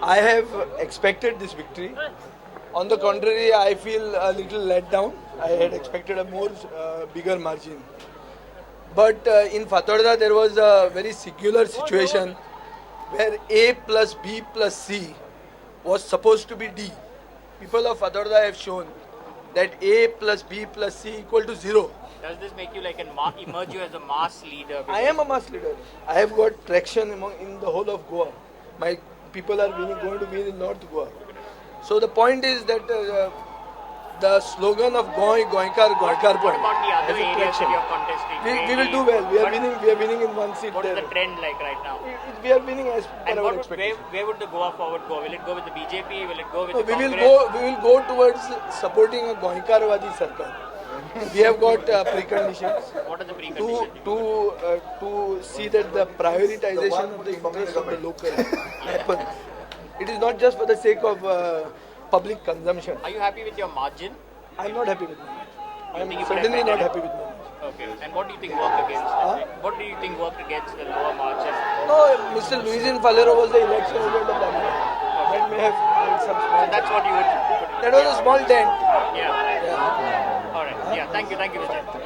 I have expected this victory. On the contrary, I feel a little let down. I had expected a more bigger margin. But in Fatorda, there was a very singular situation where A plus B plus C was supposed to be D. People of Fatorda have shown that A plus B plus C equal to 0. Does this make you like emerge you as a mass leader? I am a mass leader. I have got traction in the whole of Goa. My people are going to win in North Goa. So the point is that the slogan of Goinkar What about the other areas that you're contesting? We will do well. We are winning in one seat. What is the trend like right now? We are winning as per our expectation. Where would the Goa forward go? Will it go with the BJP? Will it go with No, the Congress? we will go towards supporting a Goinkarwadi Sarkar. We have got preconditions. What are the preconditions? To see that the prioritization of the interests of the local happen. It is not just for the sake of public consumption. Are you happy with your margin? I am not happy with margin. I think am you could have certainly not better happy with margin. Okay. And what do you think worked against What do you think worked against the lower margin? No, Mr. Luisin Falero was the election agent of that. That may have made some small. So that's what you would. That was a small dent. Yeah. Yeah. All right. Yeah. Thank you. Thank you, Vijay. Yeah.